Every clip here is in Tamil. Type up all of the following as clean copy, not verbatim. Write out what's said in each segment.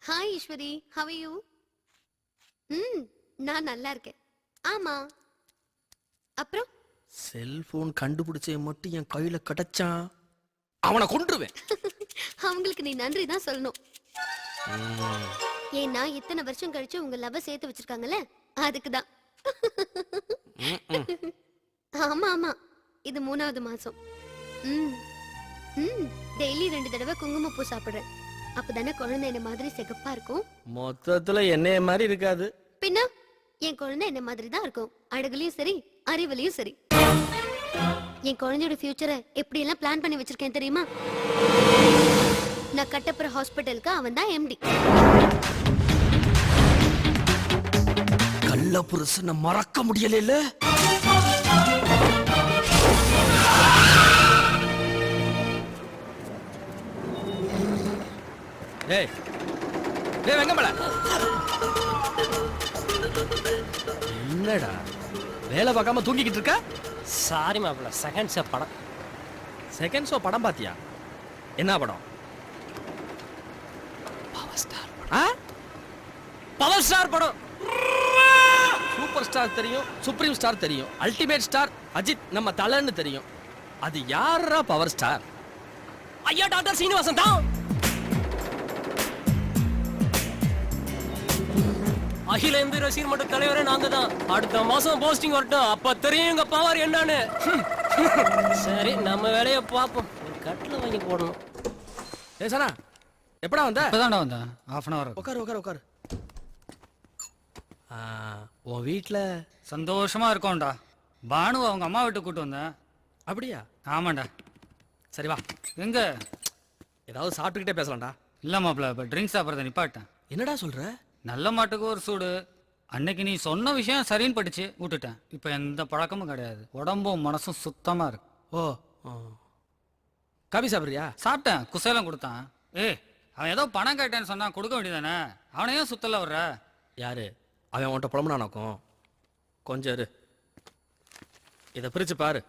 Hi Eswari, how are you? நான் நல்லா இருக்கேன். ஆமா, அப்புறம் செல்போன் கண்டுபிடிச்சே மட்டும் என் கையில கிடைச்சான், அவனை கொன்றுவேன். அவங்களுக்கு நீ நன்றி தான் சொல்லணும். ஏன்னா இத்தனை வருஷம் கழிச்சு உங்க லவ் சேர்த்து வச்சிருக்காங்கல்ல, அதுக்குதான். ஆமா ஆமா, இது 3வது மாசம். டெய்லி 2 தடவை குங்குமப்பூ சாப்பிடுறேன். அப்பதானே குழந்தை என்ன மாதிரி சிகப்பா இருக்கும். மொத்தத்துல என்னைய மாதிரி இருக்காது. பின்ன என் குழந்தை என்ன மாதிரி தான் இருக்கும், அழகுலயும் சரி அறிவுலயும் சரி. என் குழந்தையோட ஃபியூச்சரை எப்படி எல்லாம் பிளான் பண்ணி வச்சிருக்கேன் தெரியுமா? நான் கட்டப்புற ஹாஸ்பிட்டலுக்கு அவன் தான் எம்டி. கள்ள புருஷனை மறக்க முடியல. டேய் டேய் வெங்கமல, என்னடா வேலை பார்க்காம தூங்கிக்கிட்டு இருக்க? சாரி மாப்பிள்ள, செகண்ட் ஷோ படம். செகண்ட் ஷோ படம் பாத்தியா? என்ன படம்? Power star. பவர் ஸ்டார் படம். சூப்பர் ஸ்டார் தெரியும், சுப்ரீம் ஸ்டார் தெரியும், அல்டிமேட் ஸ்டார் அஜித் நம்ம தலைன்னு தெரியும். அது யாரா பவர் ஸ்டார்? ஐயா டாக்டர் சீனிவாசன் தான். அகில இந்திய ரசிகர் மன்ற தலைவரே நாங்க தான். அடுத்த மாசம் போஸ்டிங் வரட்டும், அப்ப தெரியும் எங்க பவர் என்னன்னு. சரி, நம்ம வேலையை பார்ப்போம். கட்டில வாங்கி போடணும். ஏசனா எப்படா வந்த? இப்பதான்டா வந்தேன், ½ அன் அவர். உட்காரு உட்காரு உட்காரு. உன் வீட்டில் சந்தோஷமா இருக்கோம்டா. பானு அவங்க அம்மா வீட்டுக்கு கூட்டு வந்தேன். அப்படியா? ஆமாண்டா. சரி வா, எங்க ஏதாவது சாப்பிட்டுக்கிட்டே பேசலாம்டா. இல்ல மாப்பிள்ள, இப்போ ட்ரிங்க்ஸ் சாப்பிட்றத நிப்பாட்டேன். என்னடா சொல்ற? நல்ல மாட்டுக்கு ஒரு சூடு. அன்னைக்கு நீ சொன்ன விஷயம் சரின்னு படிச்சு விட்டுட்டேன். இப்போ எந்த பழக்கமும் கிடையாது. உடம்பும் மனசும் சுத்தமா இருக்கு. ஓ, காபி சாப்பிட்றியா? சாப்பிட்டேன், குசேலம் கொடுத்தான். அவன் ஏதோ பணம் கேட்டேன்னு சொன்னான், கொடுக்க வேண்டியதானே. அவனையும் சுத்தல வர்ற. யாரு அவன்? உன்ட்ட புலம்புனானாக்கும். கொஞ்சம் இரு, இதை பிரிச்சு பாரு.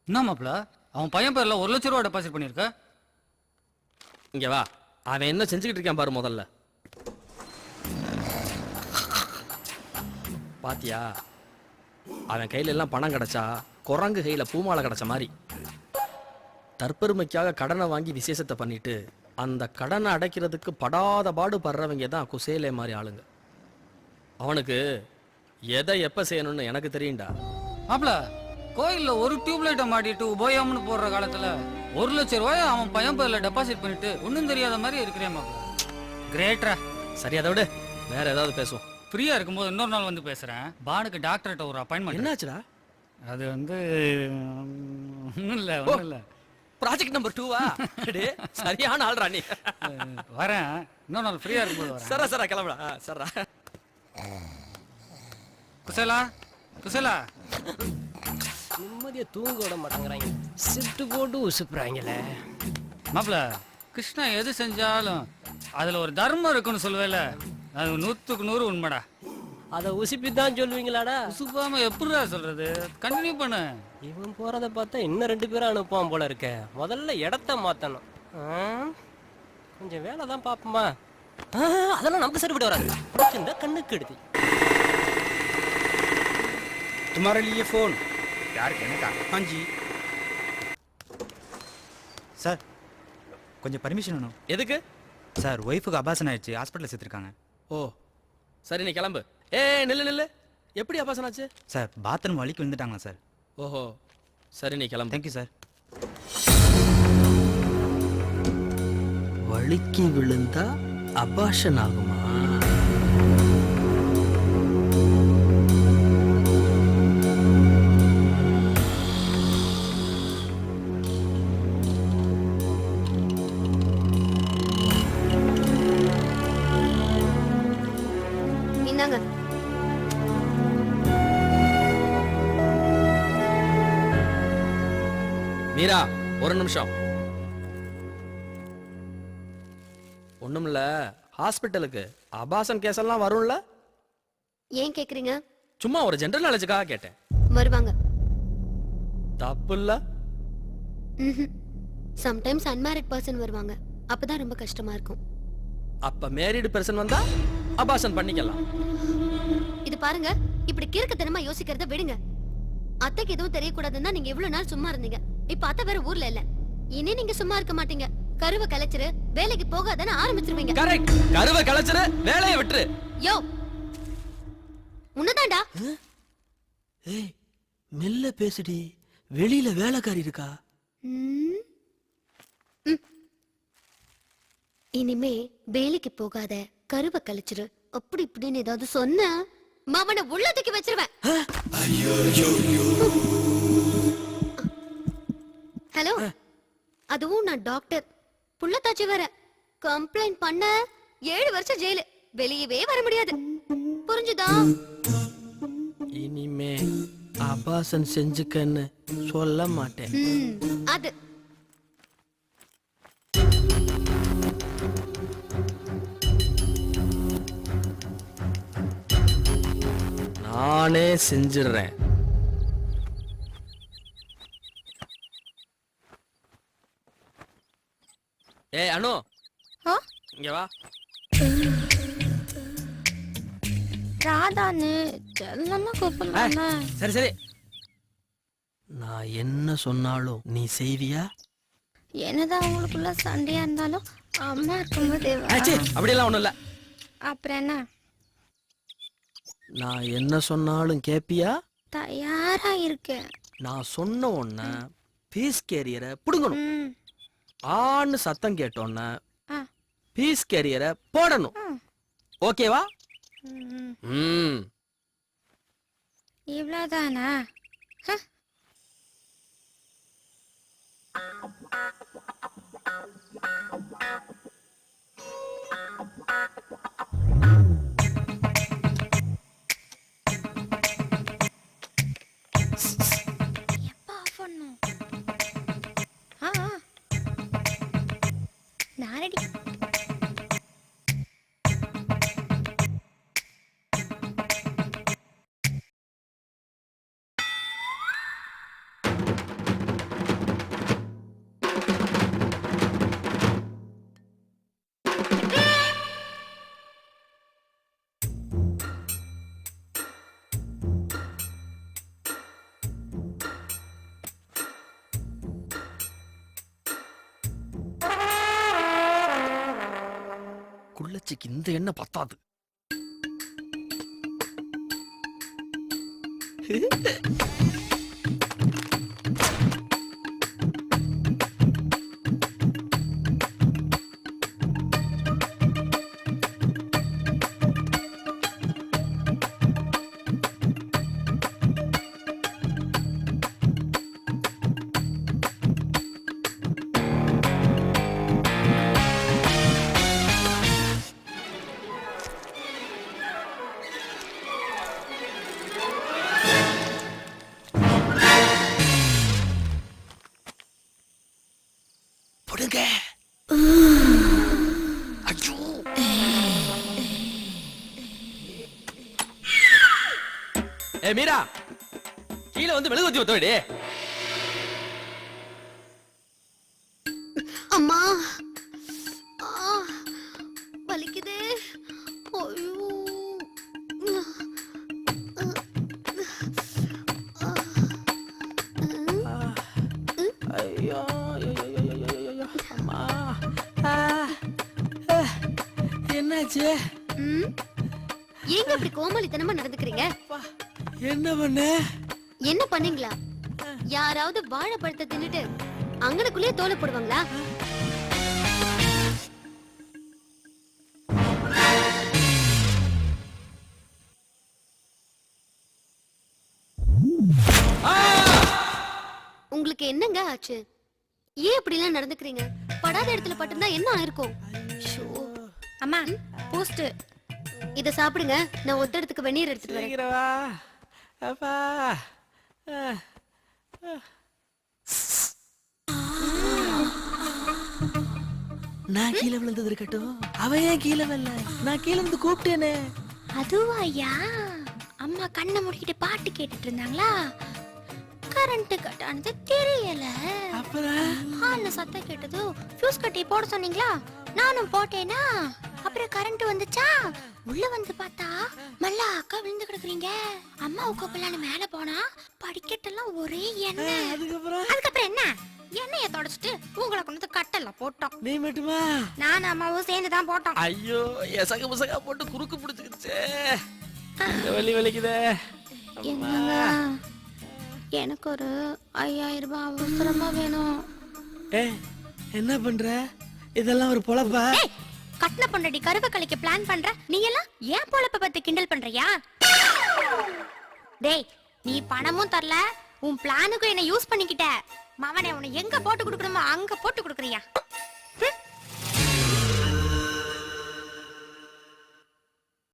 என்ன மாப்பிள்ள, அவன் பையன் பேர்ல 1 லட்சம் ரூபா டெபாசிட் பண்ணிருக்க. இங்க வா, அவன் என்ன செஞ்சுக்கிட்டு இருக்கான் பாரு. முதல்ல பாத்தியா? அவன் கையில எல்லாம் பணம் கிடைச்சா குரங்கு கையில பூமாலை கிடைச்ச மாதிரி. தற்பெருமைக்காக கடனை வாங்கி விசேஷத்தை பண்ணிட்டு அந்த கடனை அடைக்கிறதுக்கு படாத பாடு படுறவங்க தான் குசேலே மாதிரி ஆளுங்க. அவனுக்கு எதை எப்ப செய்யணும்னு எனக்கு தெரியும்டா. மாப்பிள்ள, கோயில்ல ஒரு டியூப்லைட்டை மாட்டிட்டு உபயோகம்னு போடுற காலத்துல 1 லட்சம் ரூபாய் அவன் பையன் பேர்ல டெபாசிட் பண்ணிட்டு ஒன்னும் தெரியாத மாதிரி இருக்கிறேன் மாப்பிள்ள. கிரேட்ரா. சரி, அதை விட வேற ஏதாவது பேசுவோம். ஃப்ரீயா இருக்கும்போது இன்னொரு நாள் வந்து பேசுறேன். பானுக்கு டாக்டர்கிட்ட ஒரு அப்பாயின்மெண்ட். என்னாச்சுடா? அது வந்து ஒன்றும் இல்லை. ப்ராஜெக்ட் நம்பர் 2வா? சரியான ஆள்ரா நீ. வரேன், இன்னொரு நாள் ஃப்ரீயா இருக்கும்போது வரேன். சரா சரா கிளம்புடா. சரா குசேலா குசேலா. நிம்மதியை தூங்க விட மாட்டேங்கிறாங்க, சிட்டு போட்டு உசுப்புறாங்களே. மாப்பிள்ள, கிருஷ்ணா எது செஞ்சாலும் அதுல ஒரு தர்மம் இருக்குன்னு சொல்லுவேல, அது 100க்கு 100 உண்மைடா. அதை உசுப்பி தான் சொல்லுவீங்களாடா? உசுப்பாம எப்படிடா சொல்றது? கண்டினியூ பண்ணு. இவன் போறதை பார்த்தா இன்னும் 2 பேரும் அனுப்புவான் போல இருக்க. முதல்ல இடத்த மாத்தணும். கொஞ்சம் வேலை தான் பார்ப்போமா? அதெல்லாம் நமக்கு சரிப்பட்டு வராது. இந்த கண்ணுக்கு எடுத்து तुम्हारे लिए फोन। यार कहने का। हाँ जी சார், கொஞ்சம் பர்மிஷன் வேணும். எதுக்கு? சார், ஒய்ஃபுக்கு அபாசன் ஆயிடுச்சு, ஹாஸ்பிட்டலில் சேர்த்துருக்காங்க. ஓ சரி, நீ கிளம்பு. நில்லு நில்லு. எப்படி அபாசன் ஆச்சு? சார், பாத்ரூம் வலிக்கு விழுந்துட்டாங்களா சார். ஓஹோ சரி, நீ கிளம்பு. Thank you sir. வலிக்கு விழுந்தா அபாஷன் ஆகுமா? இந்தாங்க. மீரா, ஒரு நிமிஷம். ஒண்ணுமில்ல, ஹாஸ்பிட்டலுக்கு அபாசன் கேஸ் எல்லாம் வரும்ல? ஏன் கேக்குறீங்க? சும்மா ஒரு ஜெனரல் நாலேஜுக்காக கேட்டேன். வருவாங்க. தப்பு இல்ல? சம்டைம்ஸ் அன்மேரிட் பர்சன் வருவாங்க, அப்பதான் ரொம்ப கஷ்டமா இருக்கும். அப்ப மேரிடு பர்சன் வந்தா அபார்ஷன் பண்ணிக்கலாம். இது பாருங்க, இப்படி கிறுக்குத்தனமா யோசிக்கிறத விடுங்க. அத்தைக்கு எதுவும் தெரியக்கூடாதுன்னா நீங்க இவ்வளவு நாள் சும்மா இருந்தீங்க. இப்ப அத்தை வேற ஊர்ல இல்ல, இனி நீங்க சும்மா இருக்க மாட்டீங்க. கருவை கலைச்சிரு, வேலைக்கு போகாதானே ஆரம்பிச்சிருவீங்க. கரெக்ட். கருவை கலைச்சிரு, வேலையை விட்டுரு. யோ உன்னதாண்டா. ஏய் மெல்ல பேசுடி, வெளியில வேலைக்காரி இருக்கா. ம். ம். இனிமே வேலைக்கு போகாத, கருவை கழிச்சிரு, அப்படி இப்படின்னு ஏதாவது சொன்ன மாவனை உள்ளதுக்கு வச்சிருவேன். ஹலோ, அதுவும் நான் டாக்டர், புள்ளத்தாச்சி வர கம்ப்ளைண்ட் பண்ண 7 வருஷம் ஜெயிலு, வெளியவே வர முடியாது. புரிஞ்சுதா? இனிமே அபார்ஷன் செஞ்சுக்கன்னு சொல்ல மாட்டேன். அது நானே செஞ்சிடுறேன். ஏய் அனு, இங்க வா. ராதான்னு செல்லமா கூப்பிடலாமா? சரி சரி, நான் என்ன சொன்னாலும் நீ செய்வியா? என்னதான் அவங்களுக்குள்ள சண்டையா இருந்தாலும் அம்மா இருக்கும்போது அப்படியெல்லாம் ஒண்ணும் இல்ல. அப்புறம் என்ன? நான் என்ன சொன்னாலும் கேப்பியா? தயாரா இருக்கேன். நான் சொன்ன உடனே பீஸ் கேரியரை புடுங்கணும். ம், ஆன்னு சத்தம் கேட்டோன்னே ஆ. பீஸ் கேரியரை போடணும். ஓகேவா? ம். ம். இவ்வளவுதானா? ஹ. எப்ப ஆஃப் பண்ணும்? ஆ, ஆ. நான் ரெடி. குள்ளச்சிக்கு இந்த எண்ணெய் பத்தாது. புடுங்க. ஐயோ. ஏ மீரா, கீழே வந்து மெழுகுவத்தி ஒத்தோடி. அம்மா, ஆ, வலிக்குதே. ஐயோ. ஐயோ அம்மா. என்னாச்சு? ம்? ஏங்க இப்படி கோமாளித்தனமா நடந்துக்கிறீங்க? என்ன பண்ண? என்ன பண்ணீங்களா? யாராவது வாழைப்பழத்தை தின்னுட்டு அங்கனக்குள்ளேயே தோலை போடுவாங்களா? உங்களுக்கு என்னங்க ஆச்சு? ஏன் இப்படி எல்லாம் நடந்துக்கிறீங்க? படாத இடத்துல பட்டிருந்தா என்ன ஆயிருக்கும்? ஷோ. அம்மா, போஸ்ட். இத சாப்பிடுங்க, நான் ஒத்த இடத்துக்கு வெந்நீர் எடுத்துட்டு வரேன். சீக்கிரம் வா. அப்பா. நான் கீழே விழுந்தது இருக்கட்டும், அவ ஏன் கீழே வரல? நான் கீழே இருந்து கூப்பிட்டேனே. அதுவா ஐயா? அம்மா கண்ணை மூடிக்கிட்டு பாட்டு கேட்டுட்டு இருந்தாங்களா? கரண்ட் கட் ஆனது தெரியல. ஹால்ல சத்தம் கேட்டது. ஃபியூஸ் கட்டி போட சொன்னீங்களா? நானும் போட்டேனா. அப்புறம் கரண்ட் வந்துச்சா? உள்ள வந்து பார்த்தா மல்லா அக்கா விழுந்து கிடக்குறீங்க. அம்மா உட்காப்பலான்னு மேல போனா படிக்கட்டெல்லாம் ஒரே எண்ணெய். அதுக்கப்புறம் என்ன? எண்ணெயை தொடச்சிட்டு உங்களை கொண்டு கட்டல போட்டோம். நீ மட்டுமா? நான் அம்மாவும் சேர்ந்து தான் போட்டோம். ஐயோ எசக முசகா போட்டு குறுக்கு பிடிச்சிக்கிச்சே. வலி வலிக்குதே. என்னங்க, எனக்கு ஒரு 5000 ரூபாய் அவசரமா வேணும். என்ன பண்ற? இதெல்லாம் ஒரு பொழப்பா? கட்டின பொண்டாட்டி கருவ கலைக்க பிளான் பண்ற நீ எல்லாம் ஏன் பொழப்ப பத்தி கிண்டல் பண்றியா? டேய், நீ பணமும் தரல, உன் பிளானுக்கு என்ன யூஸ் பண்ணிக்கிட்ட. மவனே, உன்னை எங்க போட்டு கொடுக்கணுமோ அங்க போட்டு கொடுக்குறியா?